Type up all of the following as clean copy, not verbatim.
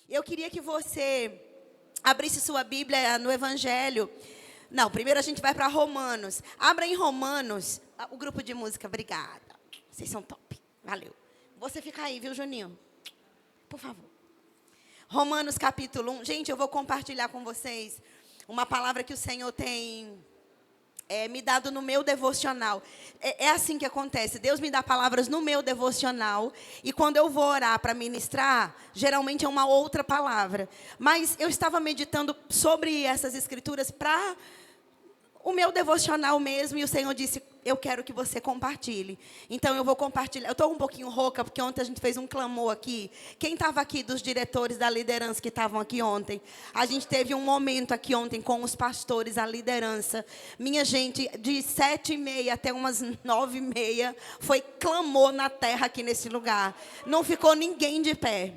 Eu queria que você abrisse sua Bíblia no Evangelho. Não, primeiro a gente vai para Romanos. Abra em Romanos. O grupo de música, obrigada. Vocês são top. Valeu. Você fica aí, viu, Juninho? Por favor. Romanos capítulo 1. Gente, eu vou compartilhar com vocês uma palavra que o Senhor tem me dado no meu devocional. É assim que acontece. Deus me dá palavras no meu devocional. E quando eu vou orar para ministrar, geralmente é uma outra palavra. Mas eu estava meditando sobre essas escrituras para o meu devocional mesmo. E o Senhor disse, eu quero que você compartilhe. Então eu vou compartilhar. Eu estou um pouquinho rouca, porque ontem a gente fez um clamor aqui. Quem estava aqui dos diretores da liderança que estavam aqui ontem? A gente teve um momento aqui ontem com os pastores, a liderança. Minha gente, de 7h30 até umas 9h30, foi clamor na terra aqui nesse lugar. Não ficou ninguém de pé.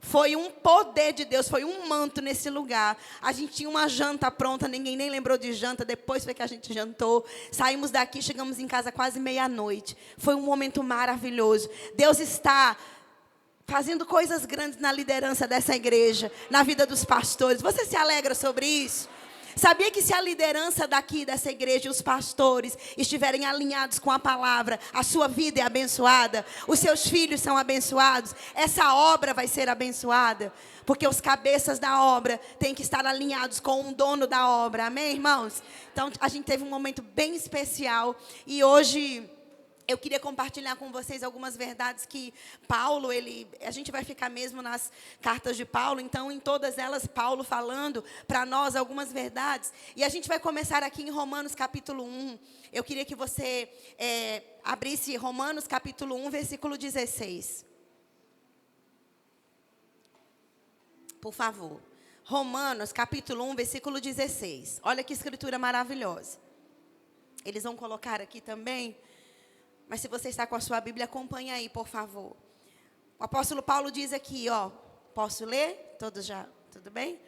Foi um poder de Deus, foi um manto nesse lugar. A gente tinha uma janta pronta, ninguém nem lembrou de janta. Depois foi que a gente jantou. Saímos daqui, chegamos em casa quase meia-noite. Foi um momento maravilhoso. Deus está fazendo coisas grandes na liderança dessa igreja, na vida dos pastores. Você se alegra sobre isso? Sabia que se a liderança daqui dessa igreja e os pastores estiverem alinhados com a palavra, a sua vida é abençoada, os seus filhos são abençoados, essa obra vai ser abençoada, porque os cabeças da obra têm que estar alinhados com o dono da obra, amém, irmãos? Então, a gente teve um momento bem especial e hoje eu queria compartilhar com vocês algumas verdades que Paulo, a gente vai ficar mesmo nas cartas de Paulo, então em todas elas Paulo falando para nós algumas verdades. E a gente vai começar aqui em Romanos capítulo 1. Eu queria que você abrisse Romanos capítulo 1, versículo 16. Por favor. Romanos capítulo 1, versículo 16. Olha que escritura maravilhosa. Eles vão colocar aqui também. Mas se você está com a sua Bíblia, acompanhe aí, por favor. O apóstolo Paulo diz aqui, ó. Posso ler? Todos já, tudo bem?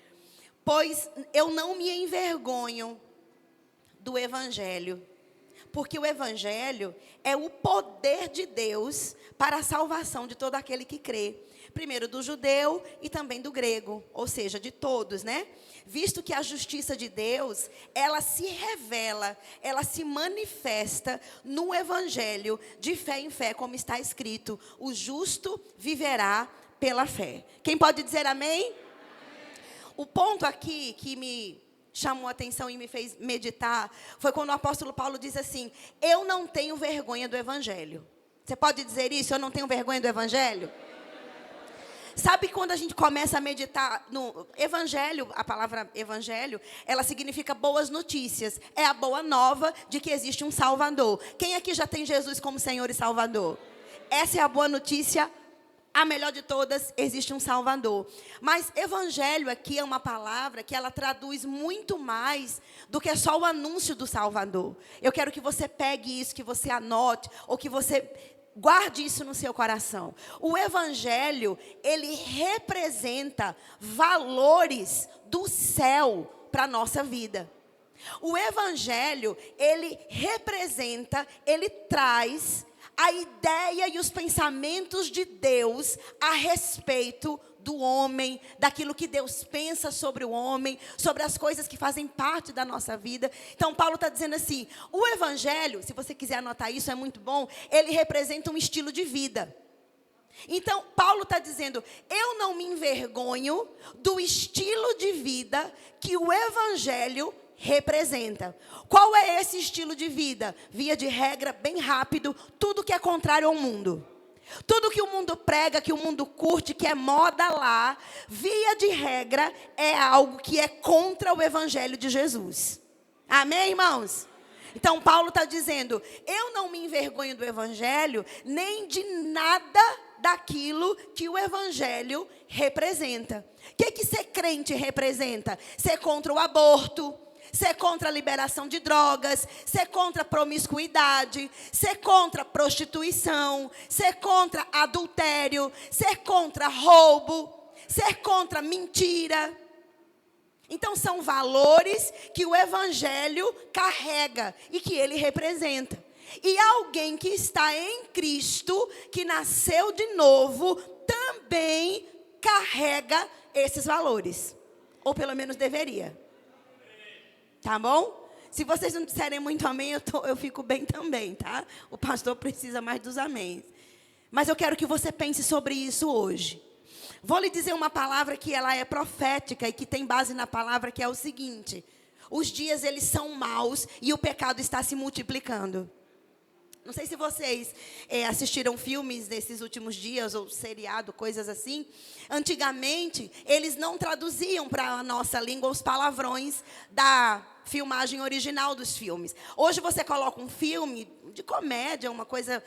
Pois eu não me envergonho do Evangelho. Porque o Evangelho é o poder de Deus para a salvação de todo aquele que crê. Primeiro do judeu e também do grego, ou seja, de todos, né? Visto que a justiça de Deus, ela se revela, ela se manifesta no Evangelho de fé em fé, como está escrito, o justo viverá pela fé. Quem pode dizer amém? Amém. O ponto aqui que me chamou a atenção e me fez meditar foi quando o apóstolo Paulo diz assim, eu não tenho vergonha do Evangelho. Você pode dizer isso? Eu não tenho vergonha do Evangelho? Sabe quando a gente começa a meditar no Evangelho, a palavra Evangelho, ela significa boas notícias. É a boa nova de que existe um Salvador. Quem aqui já tem Jesus como Senhor e Salvador? Essa é a boa notícia, a melhor de todas, existe um Salvador. Mas Evangelho aqui é uma palavra que ela traduz muito mais do que só o anúncio do Salvador. Eu quero que você pegue isso, que você anote, ou que você guarde isso no seu coração. O Evangelho, ele representa valores do céu para a nossa vida. O Evangelho, ele representa, ele traz a ideia e os pensamentos de Deus a respeito do homem, daquilo que Deus pensa sobre o homem, sobre as coisas que fazem parte da nossa vida. Então Paulo está dizendo assim, o Evangelho, se você quiser anotar isso, é muito bom, ele representa um estilo de vida. Então Paulo está dizendo, eu não me envergonho do estilo de vida que o Evangelho representa. Qual é esse estilo de vida? Via de regra, bem rápido, tudo que é contrário ao mundo. Tudo que o mundo prega, que o mundo curte, que é moda lá, via de regra, é algo que é contra o Evangelho de Jesus. Amém, irmãos? Então, Paulo está dizendo, eu não me envergonho do Evangelho, nem de nada daquilo que o Evangelho representa. O que ser crente representa? Ser contra o aborto, ser contra a liberação de drogas, ser contra a promiscuidade, ser contra a prostituição, ser contra adultério, ser contra roubo, ser contra mentira. Então são valores que o Evangelho carrega e que ele representa. E alguém que está em Cristo, que nasceu de novo, também carrega esses valores. Ou pelo menos deveria. Tá bom? Se vocês não disserem muito amém, eu fico bem também, tá? O pastor precisa mais dos améns. Mas eu quero que você pense sobre isso hoje. Vou lhe dizer uma palavra que ela é profética e que tem base na palavra, que é o seguinte: os dias eles são maus e o pecado está se multiplicando. Não sei se vocês assistiram filmes nesses últimos dias, ou seriado, coisas assim. Antigamente, eles não traduziam para a nossa língua os palavrões da filmagem original dos filmes. Hoje você coloca um filme de comédia, uma coisa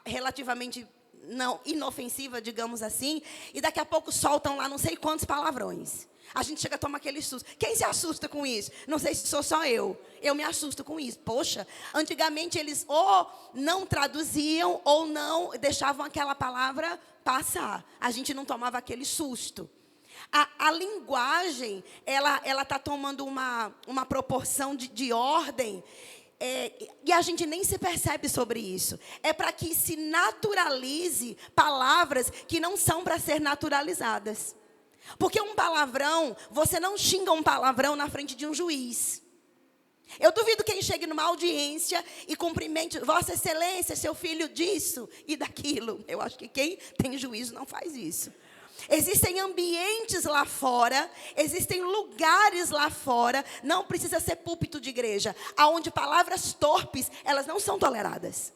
relativamente não inofensiva, digamos assim, e daqui a pouco soltam lá não sei quantos palavrões. A gente chega a tomar aquele susto. Quem se assusta com isso? Não sei se sou só eu. Eu me assusto com isso. Poxa, antigamente eles ou não traduziam ou não deixavam aquela palavra passar. A gente não tomava aquele susto. A linguagem, ela está tomando uma proporção de ordem. E a gente nem se percebe sobre isso. É para que se naturalize palavras que não são para ser naturalizadas. Porque um palavrão, você não xinga um palavrão na frente de um juiz. Eu duvido quem chegue numa audiência e cumprimente: Vossa Excelência, seu filho disso e daquilo. Eu acho que quem tem juízo não faz isso. Existem ambientes lá fora, existem lugares lá fora, não precisa ser púlpito de igreja, aonde palavras torpes, elas não são toleradas.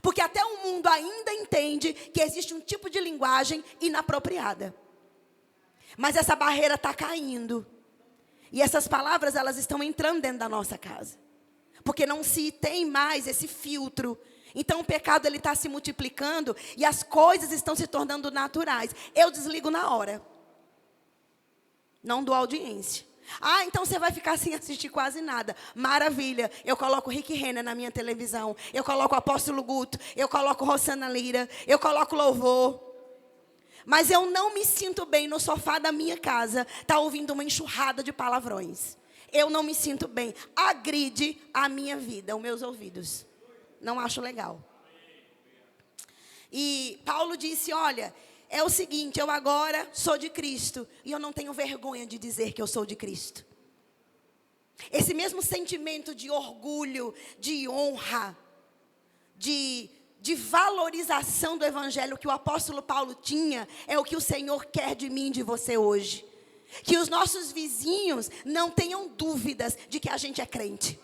Porque até o mundo ainda entende que existe um tipo de linguagem inapropriada. Mas essa barreira está caindo. E essas palavras, elas estão entrando dentro da nossa casa. Porque não se tem mais esse filtro. Então o pecado ele está se multiplicando e as coisas estão se tornando naturais. Eu desligo na hora. Não dou audiência. Ah, então você vai ficar sem assistir quase nada. Maravilha. Eu coloco Rick Renner na minha televisão. Eu coloco o Apóstolo Guto. Eu coloco Rosana Lira. Eu coloco louvor. Mas eu não me sinto bem no sofá da minha casa, tá ouvindo uma enxurrada de palavrões. Eu não me sinto bem. Agride a minha vida, os meus ouvidos. Não acho legal. E Paulo disse: olha, é o seguinte, eu agora sou de Cristo. E eu não tenho vergonha de dizer que eu sou de Cristo. Esse mesmo sentimento de orgulho, de honra, de valorização do evangelho que o apóstolo Paulo tinha, é o que o Senhor quer de mim e de você hoje. Que os nossos vizinhos não tenham dúvidas de que a gente é crente.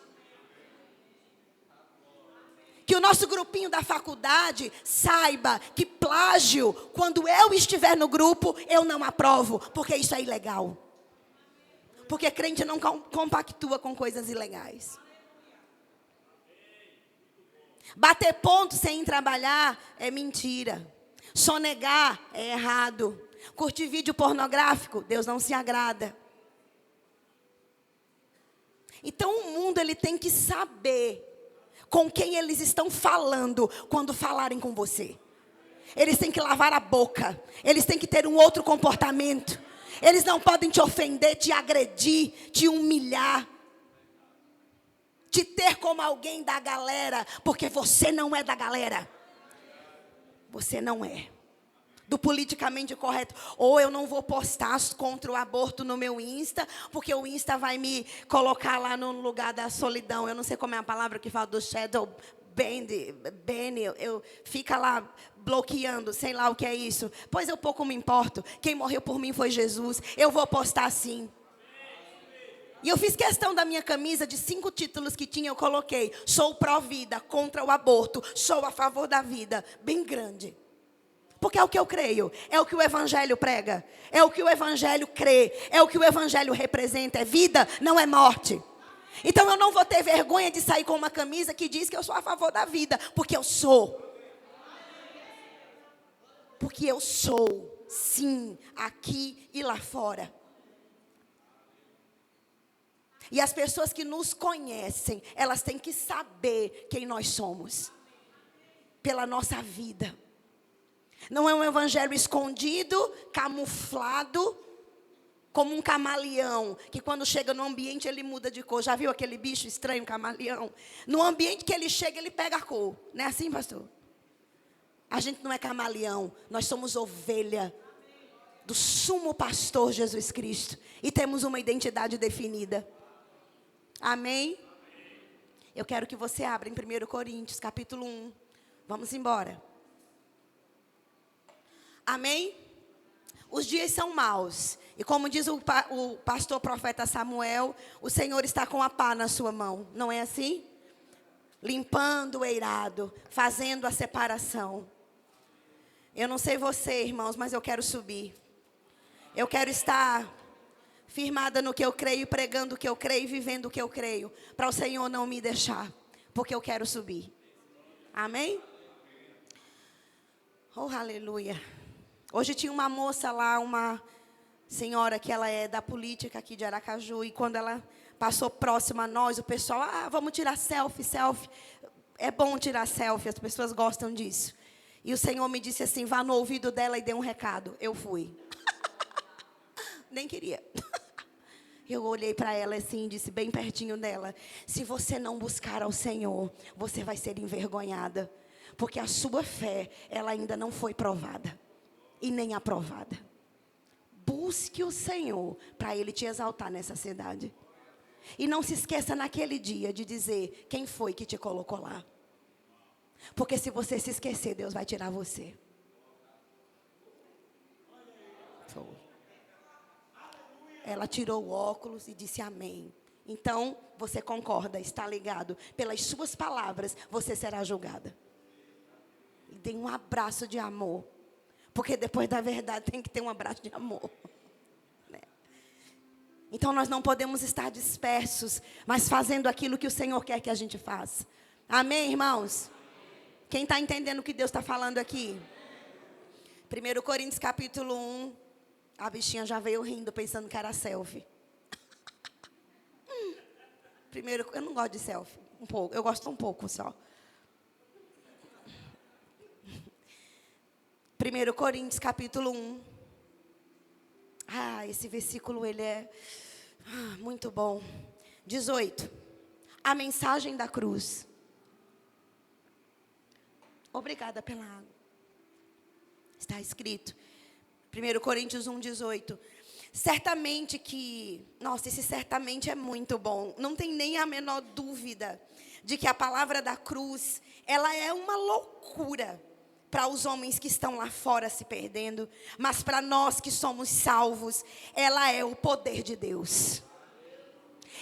Que o nosso grupinho da faculdade saiba que plágio, quando eu estiver no grupo, eu não aprovo, porque isso é ilegal. Porque crente não compactua com coisas ilegais. Bater ponto sem ir trabalhar é mentira. Sonegar é errado. Curtir vídeo pornográfico, Deus não se agrada. Então o mundo ele tem que saber com quem eles estão falando quando falarem com você. Eles têm que lavar a boca. Eles têm que ter um outro comportamento. Eles não podem te ofender, te agredir, te humilhar. Te ter como alguém da galera, porque você não é da galera. Você não é. Do politicamente correto. Ou eu não vou postar contra o aborto no meu Insta, porque o Insta vai me colocar lá no lugar da solidão. Eu não sei como é a palavra que fala do shadow ban, eu fica lá bloqueando, sei lá o que é isso. Pois eu pouco me importo. Quem morreu por mim foi Jesus. Eu vou postar sim. E eu fiz questão da minha camisa, de 5 títulos que tinha, eu coloquei: sou pró-vida, contra o aborto, sou a favor da vida. Bem grande. Porque é o que eu creio, é o que o evangelho prega, é o que o evangelho crê, é o que o evangelho representa, é vida, não é morte. Então eu não vou ter vergonha de sair com uma camisa que diz que eu sou a favor da vida, porque eu sou. Porque eu sou, sim, aqui e lá fora. E as pessoas que nos conhecem, elas têm que saber quem nós somos. Pela nossa vida. Não é um evangelho escondido, camuflado, como um camaleão, que quando chega no ambiente ele muda de cor. Já viu aquele bicho estranho, camaleão? No ambiente que ele chega, ele pega a cor. Não é assim, pastor? A gente não é camaleão, nós somos ovelha do sumo pastor Jesus Cristo. E temos uma identidade definida. Amém? Eu quero que você abra em 1 Coríntios, capítulo 1. Vamos embora. Amém? Os dias são maus. E como diz o pastor profeta Samuel, o Senhor está com a pá na sua mão. Não é assim? Limpando o eirado, fazendo a separação. Eu não sei você, irmãos, mas eu quero subir. Eu quero estar firmada no que eu creio, pregando o que eu creio e vivendo o que eu creio. Para o Senhor não me deixar, porque eu quero subir. Amém? Oh, aleluia. Hoje tinha uma moça lá, uma senhora que ela é da política aqui de Aracaju. E quando ela passou próxima a nós, o pessoal, vamos tirar selfie. É bom tirar selfie, as pessoas gostam disso. E o Senhor me disse assim, vá no ouvido dela e dê um recado. Eu fui. Nem queria. Eu olhei para ela assim e disse bem pertinho dela, se você não buscar ao Senhor, você vai ser envergonhada. Porque a sua fé, ela ainda não foi provada. E nem aprovada. Busque o Senhor para Ele te exaltar nessa cidade. E não se esqueça naquele dia de dizer quem foi que te colocou lá. Porque se você se esquecer, Deus vai tirar você. Ela tirou o óculos e disse amém. Então, você concorda, está ligado. Pelas suas palavras, você será julgada. E dê um abraço de amor. Porque depois da verdade tem que ter um abraço de amor. Então nós não podemos estar dispersos, mas fazendo aquilo que o Senhor quer que a gente faça. Amém, irmãos? Quem está entendendo o que Deus está falando aqui? 1 Coríntios capítulo 1. A bichinha já veio rindo, pensando que era selfie. Primeiro, eu não gosto de selfie. Um pouco, eu gosto um pouco só. 1 Coríntios capítulo 1. Esse versículo ele é muito bom. 18. A mensagem da cruz. Obrigada pela água. Está escrito. 1 Coríntios 1, 18. Certamente que... Nossa, esse certamente é muito bom. Não tem nem a menor dúvida de que a palavra da cruz, ela é uma loucura para os homens que estão lá fora se perdendo, mas para nós que somos salvos, ela é o poder de Deus.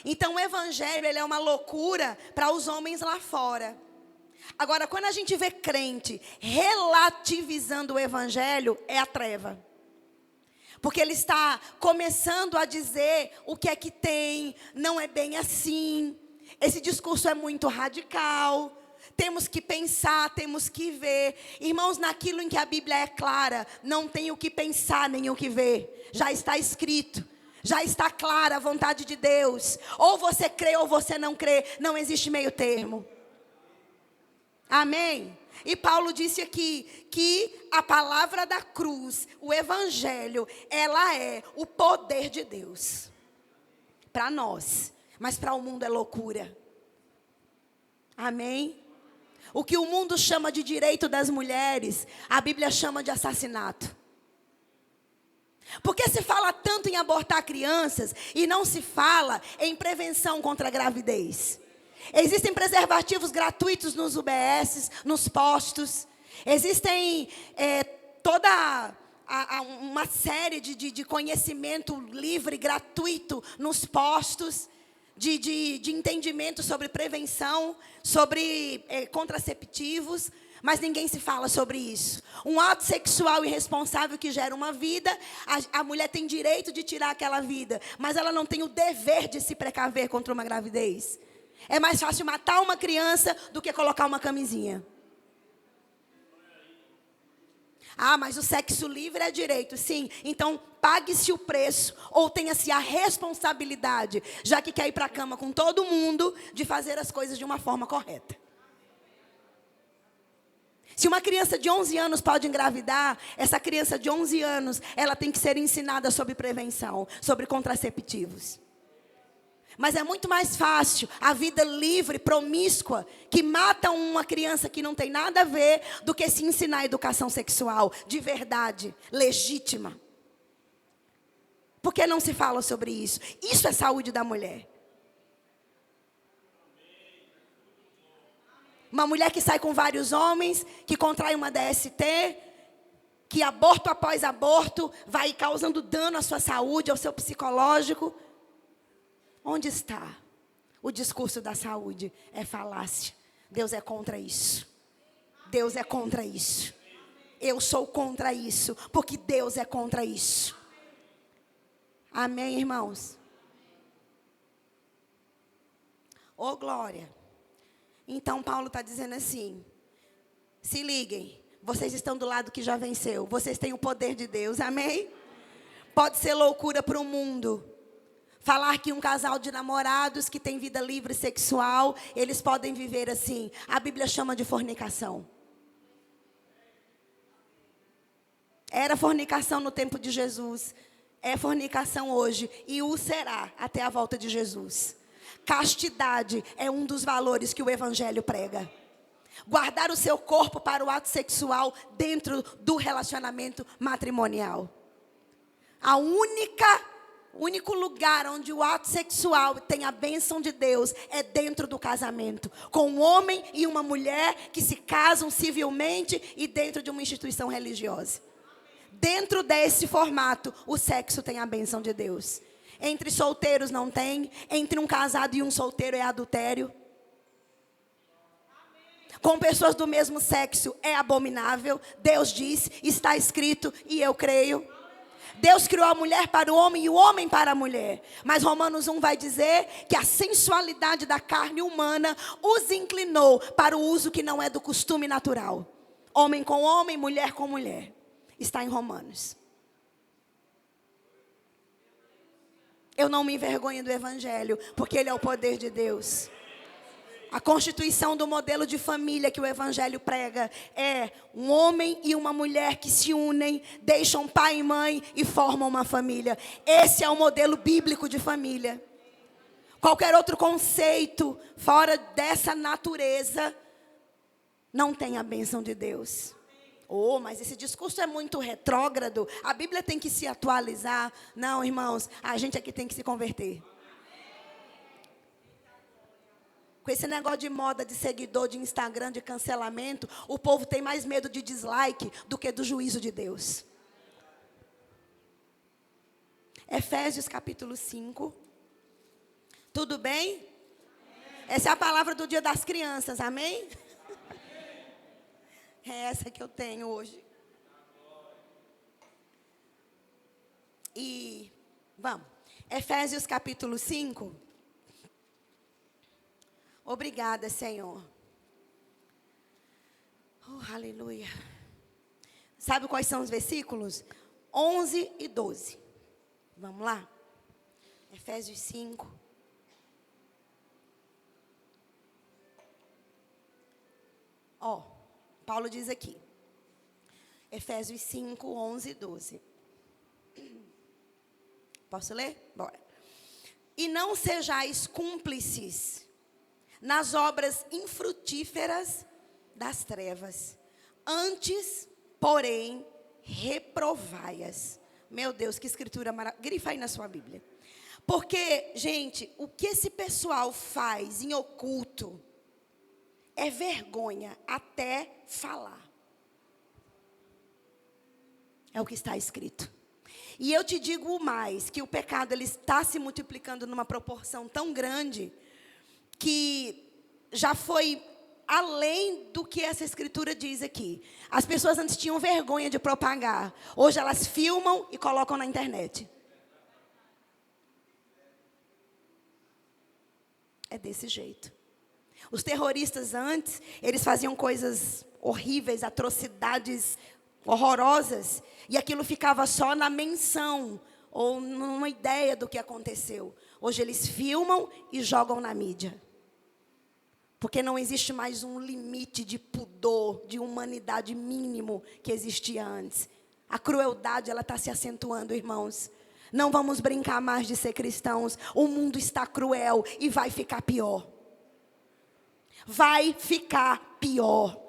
Então o evangelho, ele é uma loucura para os homens lá fora. Agora, quando a gente vê crente relativizando o evangelho, é a treva. Porque ele está começando a dizer o que é que tem, não é bem assim. Esse discurso é muito radical. Temos que pensar, temos que ver. Irmãos, naquilo em que a Bíblia é clara, não tem o que pensar nem o que ver. Já está escrito. Já está clara a vontade de Deus. Ou você crê ou você não crê. Não existe meio termo. Amém? E Paulo disse aqui que a palavra da cruz, o evangelho, ela é o poder de Deus. Para nós. Mas para o mundo é loucura. Amém? O que o mundo chama de direito das mulheres, a Bíblia chama de assassinato. Por que se fala tanto em abortar crianças e não se fala em prevenção contra a gravidez? Existem preservativos gratuitos nos UBS, nos postos. Existem toda uma série de conhecimento livre, gratuito nos postos. De entendimento sobre prevenção, sobre contraceptivos, mas ninguém se fala sobre isso. Um ato sexual irresponsável que gera uma vida, a mulher tem direito de tirar aquela vida, mas ela não tem o dever de se precaver contra uma gravidez. É mais fácil matar uma criança do que colocar uma camisinha. Mas o sexo livre é direito. Sim, então pague-se o preço ou tenha-se a responsabilidade, já que quer ir para a cama com todo mundo, de fazer as coisas de uma forma correta. Se uma criança de 11 anos pode engravidar, essa criança de 11 anos, ela tem que ser ensinada sobre prevenção, sobre contraceptivos. Mas é muito mais fácil a vida livre, promíscua, que mata uma criança que não tem nada a ver, do que se ensinar a educação sexual de verdade, legítima. Por que não se fala sobre isso? Isso é saúde da mulher. Uma mulher que sai com vários homens, que contrai uma DST, que aborto após aborto vai causando dano à sua saúde, ao seu psicológico. Onde está o discurso da saúde? É falácia. Deus é contra isso. Deus é contra isso. Eu sou contra isso, porque Deus é contra isso. Amém, irmãos? Ô, glória. Então, Paulo está dizendo assim, se liguem, vocês estão do lado que já venceu, vocês têm o poder de Deus, amém? Pode ser loucura para o mundo falar que um casal de namorados que tem vida livre sexual, eles podem viver assim. A Bíblia chama de fornicação. Era fornicação no tempo de Jesus, é fornicação hoje e o será até a volta de Jesus. Castidade é um dos valores que o Evangelho prega. Guardar o seu corpo para o ato sexual dentro do relacionamento matrimonial. O único lugar onde o ato sexual tem a bênção de Deus é dentro do casamento. Com um homem e uma mulher que se casam civilmente e dentro de uma instituição religiosa. Dentro desse formato, o sexo tem a bênção de Deus. Entre solteiros não tem. Entre um casado e um solteiro é adultério. Com pessoas do mesmo sexo é abominável. Deus diz, está escrito e eu creio. Deus criou a mulher para o homem e o homem para a mulher. Mas Romanos 1 vai dizer que a sensualidade da carne humana os inclinou para o uso que não é do costume natural. Homem com homem, mulher com mulher. Está em Romanos. Eu não me envergonho do Evangelho, porque ele é o poder de Deus. A constituição do modelo de família que o Evangelho prega é um homem e uma mulher que se unem, deixam pai e mãe e formam uma família. Esse é o modelo bíblico de família. Qualquer outro conceito fora dessa natureza não tem a bênção de Deus. Oh, mas esse discurso é muito retrógrado. A Bíblia tem que se atualizar. Não, irmãos, a gente aqui tem que se converter. Com esse negócio de moda, de seguidor, de Instagram, de cancelamento, o povo tem mais medo de dislike do que do juízo de Deus. Efésios capítulo 5. Tudo bem? Essa é a palavra do dia das crianças, amém? É essa que eu tenho hoje. E vamos. Efésios capítulo 5. Obrigada, Senhor. Oh, aleluia. Sabe quais são os versículos? 11 e 12. Vamos lá? Efésios 5. Ó, Paulo diz aqui. Efésios 5, 11 e 12. Posso ler? Bora. E não sejais cúmplices nas obras infrutíferas das trevas. Antes, porém, reprovai-as. Meu Deus, que escritura maravilhosa. Grifa aí na sua Bíblia. Porque, gente, o que esse pessoal faz em oculto é vergonha até falar. É o que está escrito. E eu te digo mais, que o pecado ele está se multiplicando numa proporção tão grande que já foi além do que essa escritura diz aqui. As pessoas antes tinham vergonha de propagar. Hoje elas filmam e colocam na internet. É desse jeito. Os terroristas antes, eles faziam coisas horríveis, atrocidades horrorosas. E aquilo ficava só na menção ou numa ideia do que aconteceu. Hoje eles filmam e jogam na mídia. Porque não existe mais um limite de pudor, de humanidade mínimo que existia antes. A crueldade, ela está se acentuando, irmãos. Não vamos brincar mais de ser cristãos. O mundo está cruel e vai ficar pior. Vai ficar pior.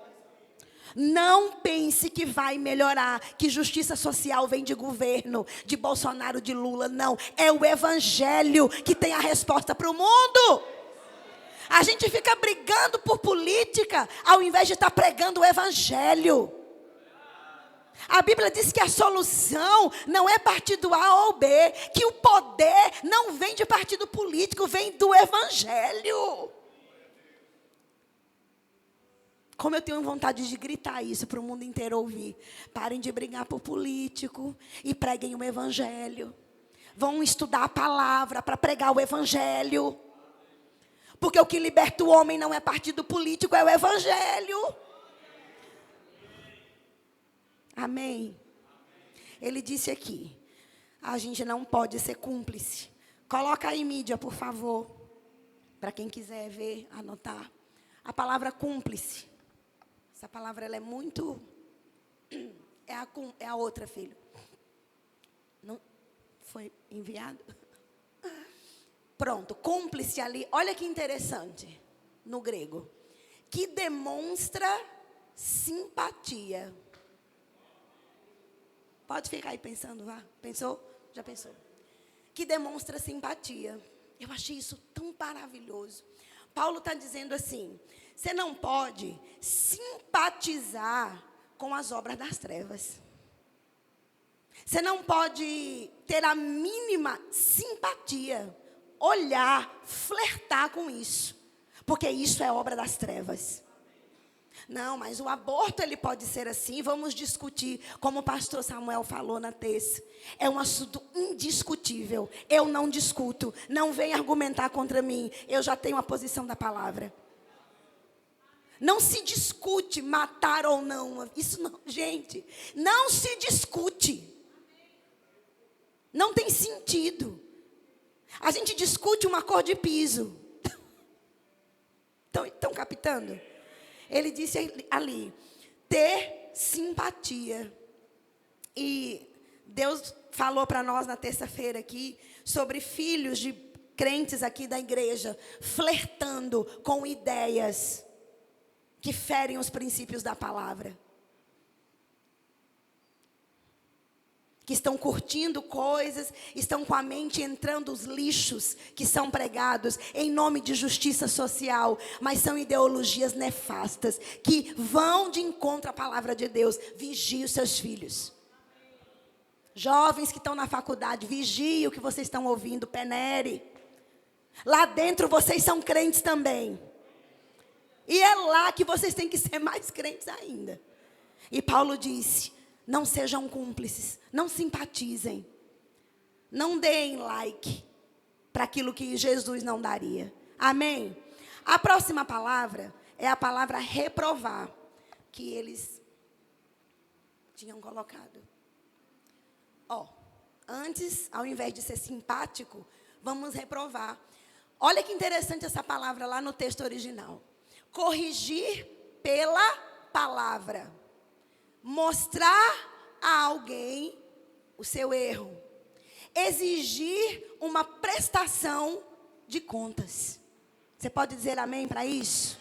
Não pense que vai melhorar, que justiça social vem de governo, de Bolsonaro, de Lula. Não, é o evangelho que tem a resposta para o mundo. A gente fica brigando por política, ao invés de estar pregando o evangelho. A Bíblia diz que a solução não é partido A ou B, que o poder não vem de partido político, vem do evangelho. Como eu tenho vontade de gritar isso para o mundo inteiro ouvir. Parem de brigar por político e preguem o evangelho. Vão estudar a palavra para pregar o evangelho. Porque o que liberta o homem não é partido político, é o evangelho. Amém. Ele disse aqui, a gente não pode ser cúmplice. Coloca aí mídia, por favor. Para quem quiser ver, anotar. A palavra cúmplice. Essa palavra ela é muito... É a outra, filho. Não foi enviado? Pronto, cúmplice ali. Olha que interessante, no grego. Que demonstra simpatia. Pode ficar aí pensando, vá. Pensou? Já pensou? Que demonstra simpatia. Eu achei isso tão maravilhoso. Paulo está dizendo assim, você não pode simpatizar com as obras das trevas. Você não pode ter a mínima simpatia, olhar, flertar com isso. Porque isso é obra das trevas. Não, mas o aborto ele pode ser assim, vamos discutir, como o pastor Samuel falou na terça. É um assunto indiscutível, eu não discuto, não vem argumentar contra mim, eu já tenho a posição da palavra. Não se discute matar ou não, isso não, gente, não se discute. Não tem sentido. A gente discute uma cor de piso. Estão captando? Ele disse ali, ter simpatia. E Deus falou para nós na terça-feira aqui, sobre filhos de crentes aqui da igreja, flertando com ideias que ferem os princípios da palavra. Que estão curtindo coisas, estão com a mente entrando os lixos que são pregados em nome de justiça social, mas são ideologias nefastas que vão de encontro à palavra de Deus. Vigie os seus filhos. Jovens que estão na faculdade, vigie o que vocês estão ouvindo, penere. Lá dentro vocês são crentes também. E é lá que vocês têm que ser mais crentes ainda. E Paulo disse, não sejam cúmplices, não simpatizem, não deem like para aquilo que Jesus não daria. Amém? A próxima palavra é a palavra reprovar, que eles tinham colocado. Antes, ao invés de ser simpático, vamos reprovar. Olha que interessante essa palavra lá no texto original. Corrigir pela palavra. Mostrar a alguém o seu erro. Exigir uma prestação de contas. Você pode dizer amém para isso?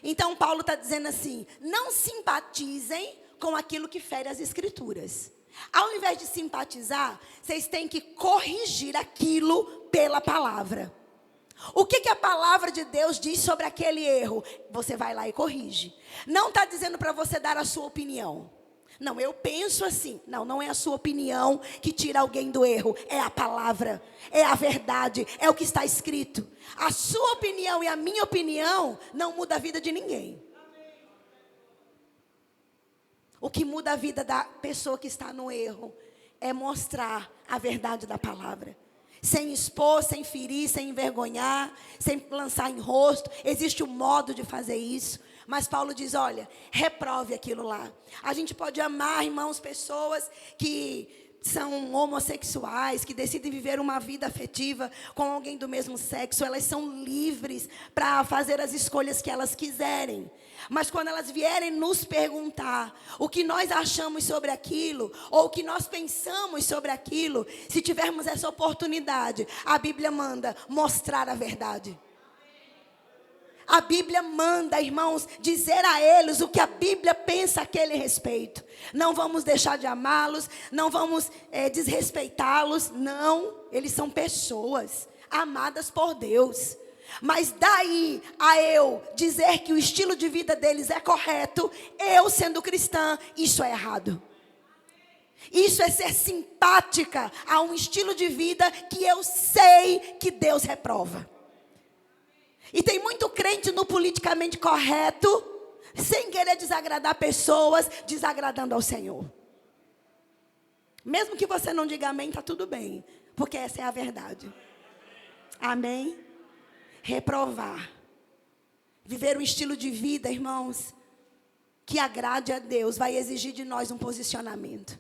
Então Paulo está dizendo assim, não simpatizem com aquilo que fere as escrituras. Ao invés de simpatizar, vocês têm que corrigir aquilo pela palavra. O que a palavra de Deus diz sobre aquele erro? Você vai lá e corrige. Não está dizendo para você dar a sua opinião. Não, eu penso assim. Não, não é a sua opinião que tira alguém do erro. É a palavra, é a verdade, é o que está escrito. A sua opinião e a minha opinião não muda a vida de ninguém. O que muda a vida da pessoa que está no erro é mostrar a verdade da palavra. Sem expor, sem ferir, sem envergonhar, sem lançar em rosto. Existe um modo de fazer isso. Mas Paulo diz, olha, reprove aquilo lá. A gente pode amar, irmãos, pessoas que são homossexuais, que decidem viver uma vida afetiva com alguém do mesmo sexo. Elas são livres para fazer as escolhas que elas quiserem. Mas quando elas vierem nos perguntar o que nós achamos sobre aquilo, ou o que nós pensamos sobre aquilo, se tivermos essa oportunidade, a Bíblia manda mostrar a verdade. A Bíblia manda, irmãos, dizer a eles o que a Bíblia pensa a aquele respeito. Não vamos deixar de amá-los, não vamos desrespeitá-los, não. Eles são pessoas amadas por Deus. Mas daí a eu dizer que o estilo de vida deles é correto, eu sendo cristã, isso é errado. Isso é ser simpática a um estilo de vida que eu sei que Deus reprova. E tem muito crente no politicamente correto, sem querer desagradar pessoas, desagradando ao Senhor. Mesmo que você não diga amém, está tudo bem, porque essa é a verdade. Amém? Reprovar. Viver um estilo de vida, irmãos, que agrade a Deus, vai exigir de nós um posicionamento.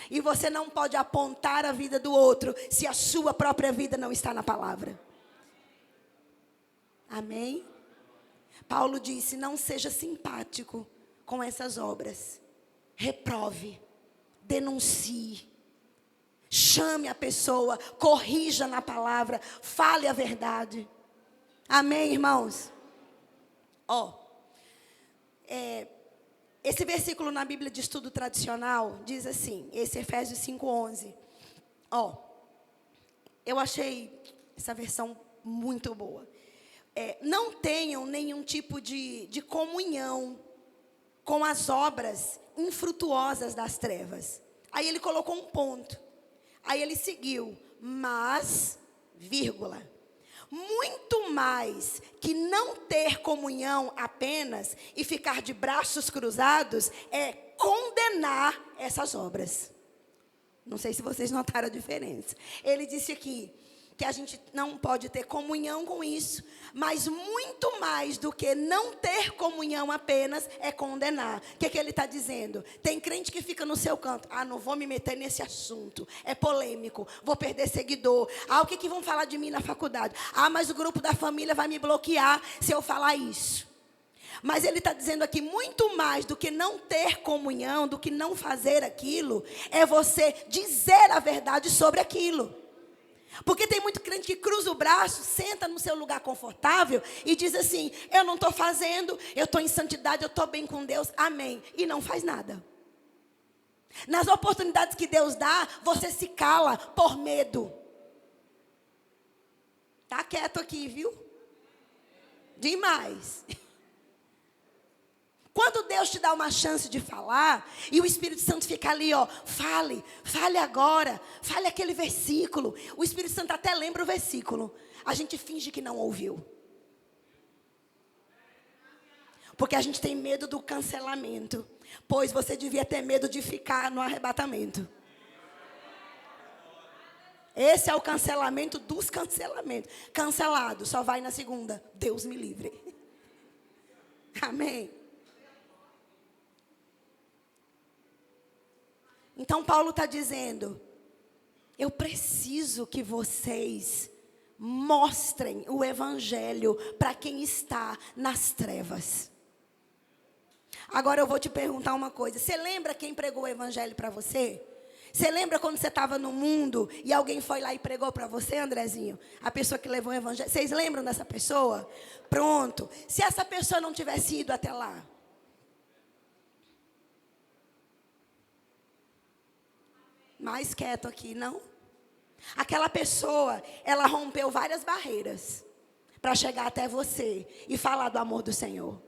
E você não pode apontar a vida do outro, se a sua própria vida não está na palavra. Amém? Paulo disse, não seja simpático com essas obras. Reprove, denuncie, chame a pessoa, corrija na palavra, fale a verdade. Amém, irmãos? Esse versículo na Bíblia de estudo tradicional diz assim, esse Efésios 5:11. Eu achei essa versão muito boa. Não tenham nenhum tipo de comunhão com as obras infrutuosas das trevas. Aí ele colocou um ponto. Aí ele seguiu, mas, vírgula, muito mais que não ter comunhão apenas e ficar de braços cruzados é condenar essas obras. Não sei se vocês notaram a diferença. Ele disse aqui que a gente não pode ter comunhão com isso, mas muito mais do que não ter comunhão apenas é condenar. O que ele está dizendo? Tem crente que fica no seu canto. Não vou me meter nesse assunto, é polêmico, vou perder seguidor. O que vão falar de mim na faculdade? Mas o grupo da família vai me bloquear se eu falar isso. Mas ele está dizendo aqui, muito mais do que não ter comunhão, do que não fazer aquilo, é você dizer a verdade sobre aquilo. Porque tem muito crente que cruza o braço, senta no seu lugar confortável e diz assim, eu não estou fazendo, eu estou em santidade, eu estou bem com Deus, amém. E não faz nada. Nas oportunidades que Deus dá, você se cala por medo. Tá quieto aqui, viu? Demais. Quando Deus te dá uma chance de falar, e o Espírito Santo fica ali, fale agora, fale aquele versículo. O Espírito Santo até lembra o versículo. A gente finge que não ouviu. Porque a gente tem medo do cancelamento. Pois você devia ter medo de ficar no arrebatamento. Esse é o cancelamento dos cancelamentos. Cancelado, só vai na segunda. Deus me livre. Amém. Então Paulo está dizendo, eu preciso que vocês mostrem o evangelho para quem está nas trevas. Agora eu vou te perguntar uma coisa, você lembra quem pregou o evangelho para você? Você lembra quando você estava no mundo e alguém foi lá e pregou para você, Andrezinho? A pessoa que levou o evangelho, vocês lembram dessa pessoa? Pronto, se essa pessoa não tivesse ido até lá, mais quieto aqui, não? Aquela pessoa, ela rompeu várias barreiras para chegar até você e falar do amor do Senhor.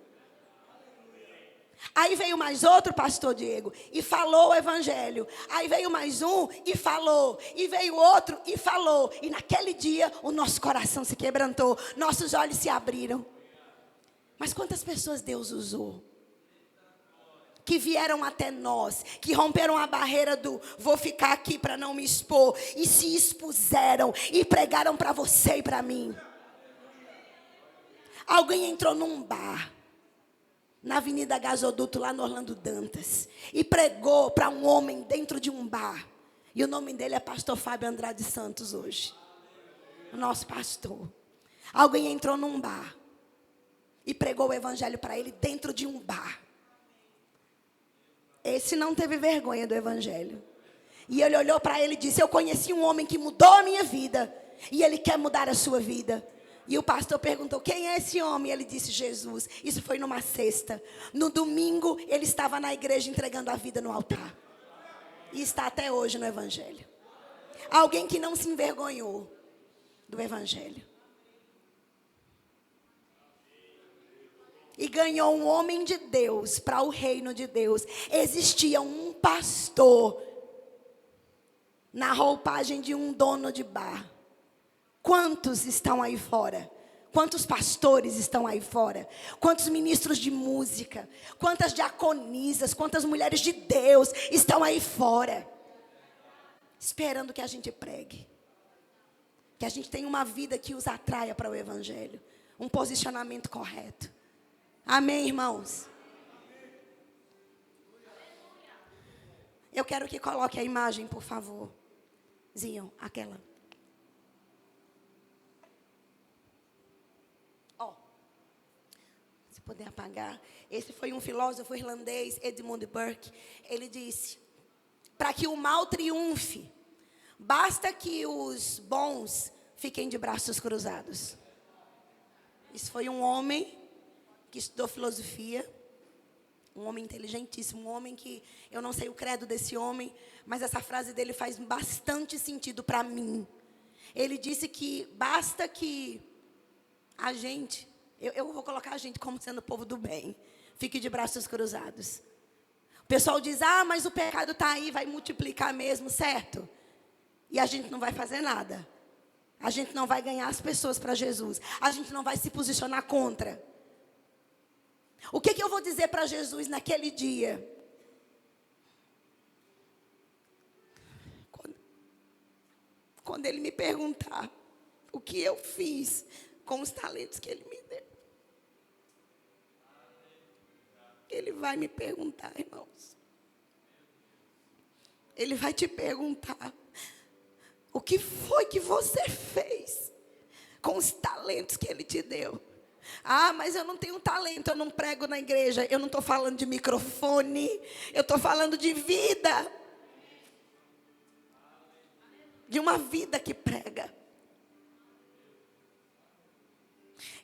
Aí veio mais outro, pastor Diego, e falou o evangelho. Aí veio mais um e falou. E veio outro e falou. E naquele dia o nosso coração se quebrantou, nossos olhos se abriram. Mas quantas pessoas Deus usou? Que vieram até nós, que romperam a barreira do vou ficar aqui para não me expor, e se expuseram e pregaram para você e para mim. Alguém entrou num bar, na Avenida Gasoduto, lá no Orlando Dantas, e pregou para um homem dentro de um bar, e o nome dele é pastor Fábio Andrade Santos hoje, o nosso pastor. Alguém entrou num bar, e pregou o evangelho para ele dentro de um bar. Esse não teve vergonha do evangelho. E ele olhou para ele e disse, eu conheci um homem que mudou a minha vida. E ele quer mudar a sua vida. E o pastor perguntou, quem é esse homem? Ele disse, Jesus. Isso foi numa sexta. No domingo, ele estava na igreja entregando a vida no altar. E está até hoje no evangelho. Alguém que não se envergonhou do evangelho. E ganhou um homem de Deus para o reino de Deus. Existia um pastor na roupagem de um dono de bar. Quantos estão aí fora? Quantos pastores estão aí fora? Quantos ministros de música? Quantas diaconisas? Quantas mulheres de Deus estão aí fora? Esperando que a gente pregue. Que a gente tenha uma vida que os atraia para o evangelho. Um posicionamento correto. Amém, irmãos? Eu quero que coloque a imagem, por favor. Zinho, aquela. Se puder apagar. Esse foi um filósofo irlandês, Edmund Burke. Ele disse, para que o mal triunfe, basta que os bons fiquem de braços cruzados. Isso foi um homem que estudou filosofia. Um homem inteligentíssimo, um homem que, eu não sei o credo desse homem, mas essa frase dele faz bastante sentido para mim. Ele disse que basta que a gente, eu vou colocar a gente como sendo o povo do bem, fique de braços cruzados. O pessoal diz, mas o pecado está aí, vai multiplicar mesmo, certo? E a gente não vai fazer nada. A gente não vai ganhar as pessoas para Jesus. A gente não vai se posicionar contra. O que eu vou dizer para Jesus naquele dia? Quando ele me perguntar o que eu fiz com os talentos que ele me deu. Ele vai me perguntar, irmãos. Ele vai te perguntar. O que foi que você fez com os talentos que ele te deu? Mas eu não tenho talento, eu não prego na igreja. Eu não estou falando de microfone, eu estou falando de vida. De uma vida que prega.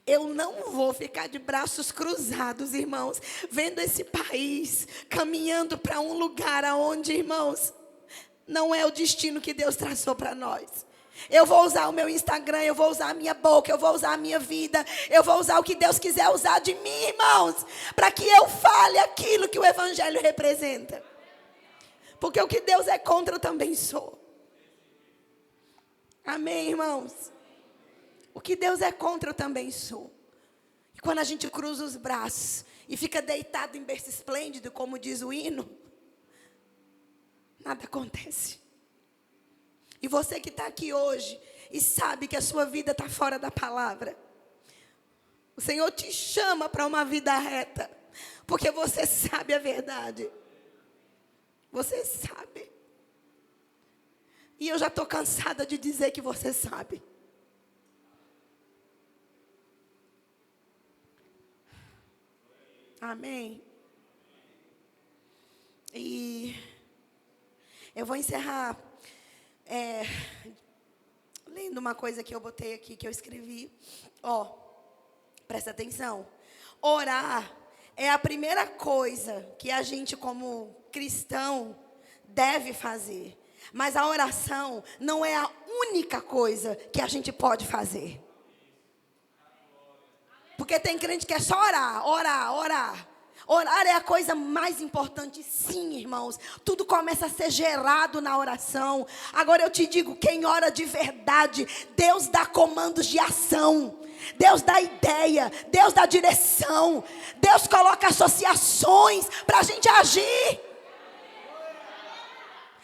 Eu não vou ficar de braços cruzados, irmãos, vendo esse país caminhando para um lugar aonde, irmãos, não é o destino que Deus traçou para nós. Eu vou usar o meu Instagram, eu vou usar a minha boca, eu vou usar a minha vida, eu vou usar o que Deus quiser usar de mim, irmãos, para que eu fale aquilo que o evangelho representa. Porque o que Deus é contra eu também sou. Amém, irmãos? O que Deus é contra eu também sou. E quando a gente cruza os braços e fica deitado em berço esplêndido, como diz o hino, nada acontece. E você que está aqui hoje e sabe que a sua vida está fora da palavra, o Senhor te chama para uma vida reta, porque você sabe a verdade. Você sabe. E eu já estou cansada de dizer que você sabe. Amém. E eu vou encerrar lendo uma coisa que eu botei aqui, que eu escrevi. Presta atenção. Orar é a primeira coisa que a gente, como cristão, deve fazer. Mas a oração não é a única coisa que a gente pode fazer. Porque tem crente que é só orar, orar, orar. Orar é a coisa mais importante, sim, irmãos. Tudo começa a ser gerado na oração. Agora eu te digo, quem ora de verdade, Deus dá comandos de ação. Deus dá ideia, Deus dá direção. Deus coloca associações para a gente agir.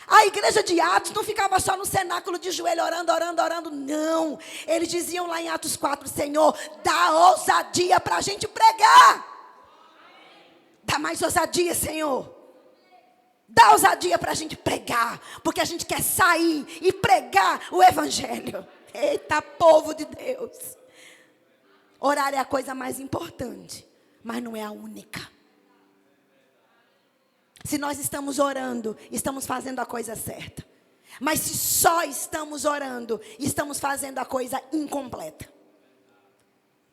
A igreja de Atos não ficava só no cenáculo de joelho orando, orando, orando. Não. Eles diziam lá em Atos 4, Senhor, dá ousadia para a gente pregar. Dá mais ousadia, Senhor. Dá ousadia para a gente pregar. Porque a gente quer sair e pregar o evangelho. Eita, povo de Deus. Orar é a coisa mais importante, mas não é a única. Se nós estamos orando, estamos fazendo a coisa certa. Mas se só estamos orando, estamos fazendo a coisa incompleta.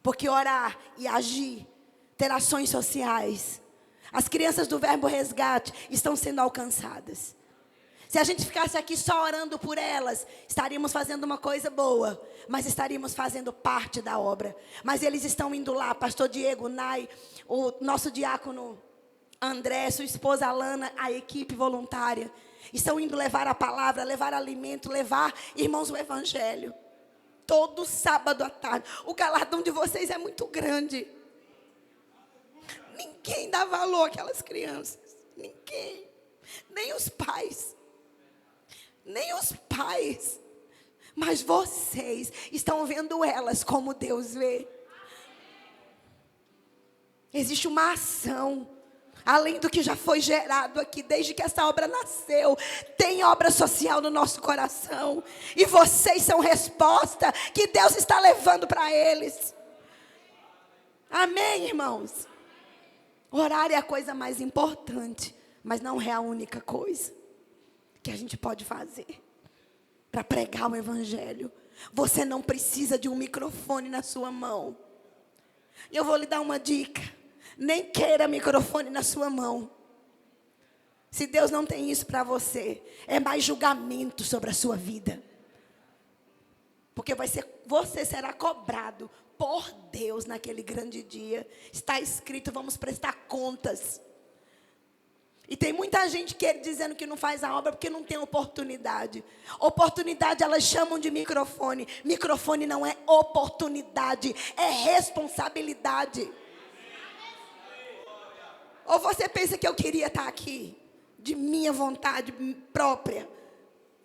Porque orar e agir, ter ações sociais. As crianças do Verbo Resgate estão sendo alcançadas. Se a gente ficasse aqui só orando por elas, estaríamos fazendo uma coisa boa, mas estaríamos fazendo parte da obra. Mas eles estão indo lá, pastor Diego, Nai, o nosso diácono André, sua esposa Alana, a equipe voluntária. Estão indo levar a palavra, levar alimento, levar, irmãos, o evangelho. Todo sábado à tarde. O galardão de vocês é muito grande. Ninguém dá valor àquelas crianças. Ninguém. Nem os pais. Nem os pais. Mas vocês estão vendo elas como Deus vê. Existe uma ação. Além do que já foi gerado aqui, desde que essa obra nasceu, tem obra social no nosso coração. E vocês são resposta que Deus está levando para eles. Amém, irmãos? Orar é a coisa mais importante, mas não é a única coisa que a gente pode fazer para pregar o evangelho. Você não precisa de um microfone na sua mão. E eu vou lhe dar uma dica. Nem queira microfone na sua mão. Se Deus não tem isso para você, é mais julgamento sobre a sua vida. Porque você será cobrado por Deus naquele grande dia. Está escrito, vamos prestar contas. E tem muita gente dizendo que não faz a obra porque não tem oportunidade. Oportunidade elas chamam de microfone. Microfone não é oportunidade, é responsabilidade. Ou você pensa que eu queria estar aqui, de minha vontade própria?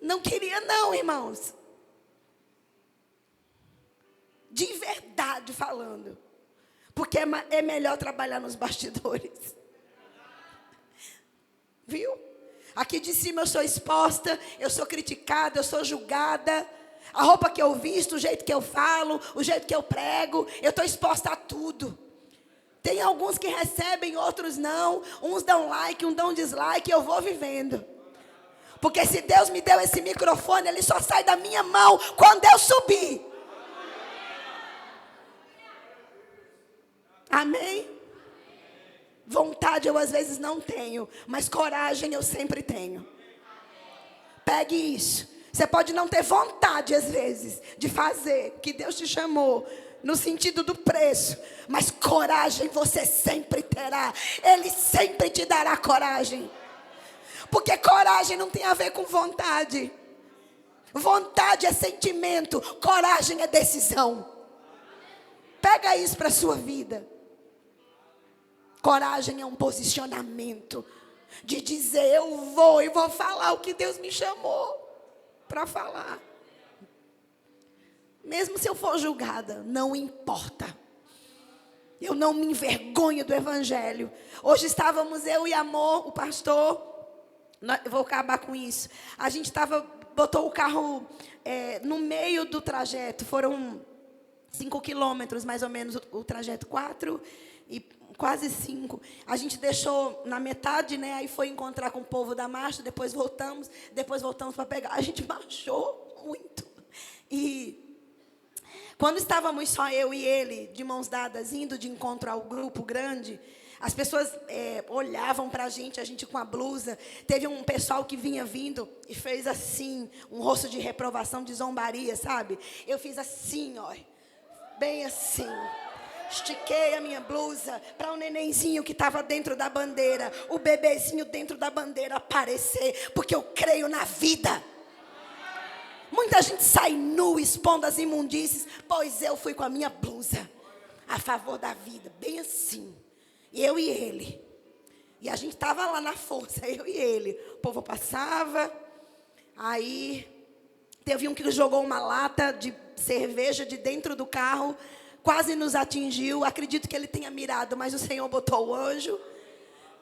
Não queria não, irmãos. De verdade falando. Porque é melhor trabalhar nos bastidores. Viu? Aqui de cima eu sou exposta, eu sou criticada, eu sou julgada. A roupa que eu visto, o jeito que eu falo, o jeito que eu prego, eu estou exposta a tudo. Tem alguns que recebem, outros não. Uns dão like, uns dão dislike, eu vou vivendo. Porque se Deus me deu esse microfone, ele só sai da minha mão quando eu subir. Amém? Vontade eu às vezes não tenho, mas coragem eu sempre tenho. Pegue isso. Você pode não ter vontade às vezes de fazer o que Deus te chamou, no sentido do preço, mas coragem você sempre terá. Ele sempre te dará coragem. Porque coragem não tem a ver com vontade. Vontade é sentimento, coragem é decisão. Pega isso para a sua vida. Coragem é um posicionamento de dizer, eu vou falar o que Deus me chamou para falar. Mesmo se eu for julgada, não importa. Eu não me envergonho do evangelho. Hoje estávamos eu e Amor, o pastor. Eu vou acabar com isso. A gente botou o carro no meio do trajeto. Foram 5 quilômetros, mais ou menos, o trajeto 4 e quase 5. A gente deixou na metade, né? Aí foi encontrar com o povo da marcha. Depois voltamos para pegar. A gente marchou muito. E quando estávamos só eu e ele, de mãos dadas, indo de encontro ao grupo grande, as pessoas olhavam para a gente com a blusa. Teve um pessoal que vinha vindo e fez assim, um rosto de reprovação, de zombaria, sabe? Eu fiz assim, ó, bem assim. Estiquei a minha blusa para o nenenzinho que estava dentro da bandeira, o bebezinho dentro da bandeira aparecer, porque eu creio na vida. Muita gente sai nu expondo as imundícies, pois eu fui com a minha blusa a favor da vida, bem assim. Eu e ele. E a gente estava lá na força, eu e ele. O povo passava, aí teve um que jogou uma lata de cerveja de dentro do carro, quase nos atingiu. Acredito que ele tenha mirado, mas o Senhor botou o anjo.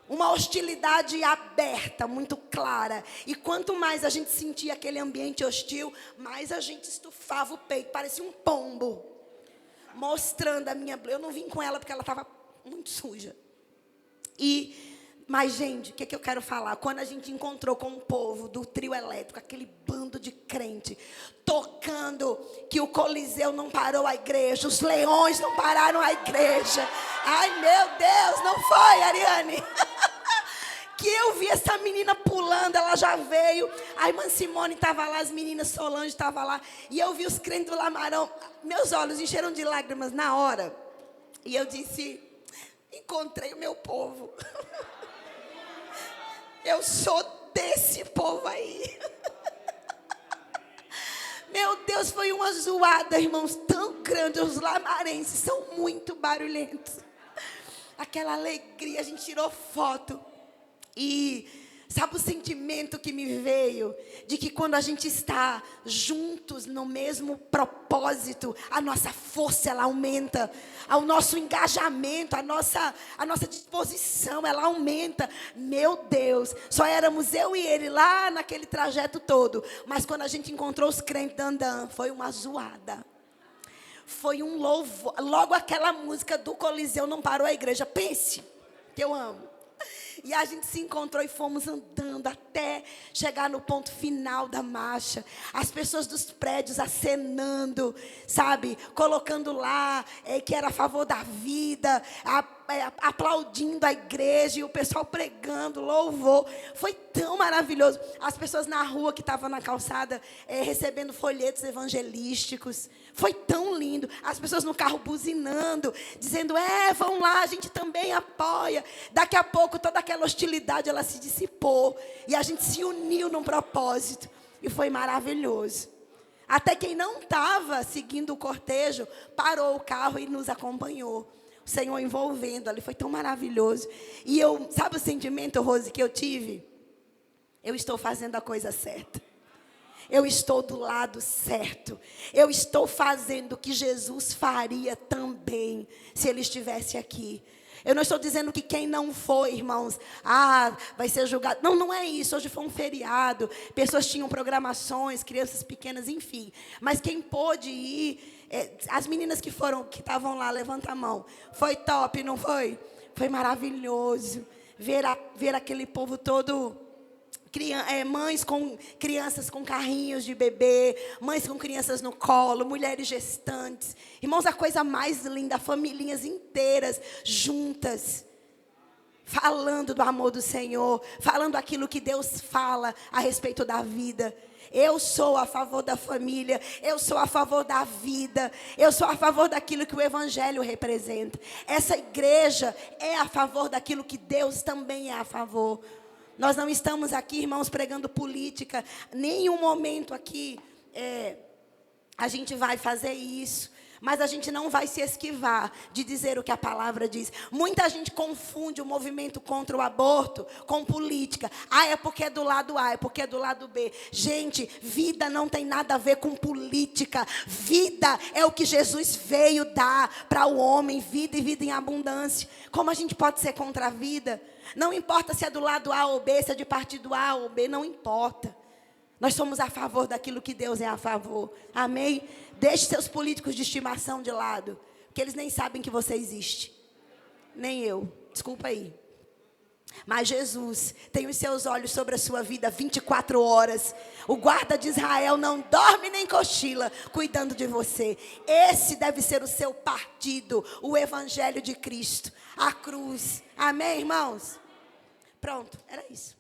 Uma hostilidade aberta, muito clara. E quanto mais a gente sentia aquele ambiente hostil, mais a gente estufava o peito. Parecia um pombo. Mostrando a minha... Eu não vim com ela porque ela estava muito suja. E Mas, gente, o que eu quero falar? Quando a gente encontrou com o povo do trio elétrico, aquele bando de crente, tocando que o Coliseu não parou a igreja, os leões não pararam a igreja. Ai, meu Deus, não foi, Ariane? Que eu vi essa menina pulando, ela já veio. A irmã Simone estava lá, as meninas Solange estavam lá. E eu vi os crentes do Lamarão. Meus olhos encheram de lágrimas na hora. E eu disse, encontrei o meu povo. Eu sou desse povo aí. Meu Deus, foi uma zoada, irmãos, tão grande. Os lamarenses são muito barulhentos. Aquela alegria, a gente tirou foto. E sabe o sentimento que me veio? De que quando a gente está juntos no mesmo propósito, a nossa força ela aumenta, o nosso engajamento, a nossa disposição ela aumenta. Meu Deus, só éramos eu e ele lá naquele trajeto todo. Mas quando a gente encontrou os crentes da Andam, foi uma zoada. Foi um louvor. Logo aquela música do Coliseu não parou a igreja. Pense, que eu amo. E a gente se encontrou e fomos andando até chegar no ponto final da marcha. As pessoas dos prédios acenando, sabe? Colocando lá que era a favor da vida, aplaudindo a igreja e o pessoal pregando, louvor. Foi tão maravilhoso. As pessoas na rua que estavam na calçada recebendo folhetos evangelísticos. Foi tão lindo. As pessoas no carro buzinando, dizendo, vão lá, a gente também apoia. Daqui a pouco toda aquela hostilidade ela se dissipou. E a gente se uniu num propósito. E foi maravilhoso. Até quem não estava seguindo o cortejo, parou o carro e nos acompanhou. O Senhor envolvendo ali, foi tão maravilhoso. E sabe o sentimento, Rose, que eu tive? Eu estou fazendo a coisa certa. Eu estou do lado certo. Eu estou fazendo o que Jesus faria também, se Ele estivesse aqui. Eu não estou dizendo que quem não foi, irmãos, vai ser julgado. Não, não é isso. Hoje foi um feriado. Pessoas tinham programações, crianças pequenas, enfim. Mas quem pôde ir, as meninas que estavam lá, levanta a mão. Foi top, não foi? Foi maravilhoso. Ver aquele povo todo... mães com crianças com carrinhos de bebê, mães com crianças no colo, mulheres gestantes. Irmãos, a coisa mais linda, famílias inteiras juntas, falando do amor do Senhor, falando aquilo que Deus fala a respeito da vida. Eu sou a favor da família, eu sou a favor da vida, eu sou a favor daquilo que o Evangelho representa. Essa igreja é a favor daquilo que Deus também é a favor. Nós não estamos aqui, irmãos, pregando política. Nenhum momento aqui a gente vai fazer isso. Mas a gente não vai se esquivar de dizer o que a palavra diz. Muita gente confunde o movimento contra o aborto com política. É porque é do lado A, é porque é do lado B. Gente, vida não tem nada a ver com política. Vida é o que Jesus veio dar para o homem. Vida e vida em abundância. Como a gente pode ser contra a vida? Não importa se é do lado A ou B, se é de partido A ou B, não importa. Nós somos a favor daquilo que Deus é a favor. Amém? Deixe seus políticos de estimação de lado. Porque eles nem sabem que você existe. Nem eu. Desculpa aí. Mas Jesus tem os seus olhos sobre a sua vida 24 horas. O guarda de Israel não dorme nem cochila cuidando de você. Esse deve ser o seu partido. O Evangelho de Cristo. A cruz. Amém, irmãos? Pronto, era isso.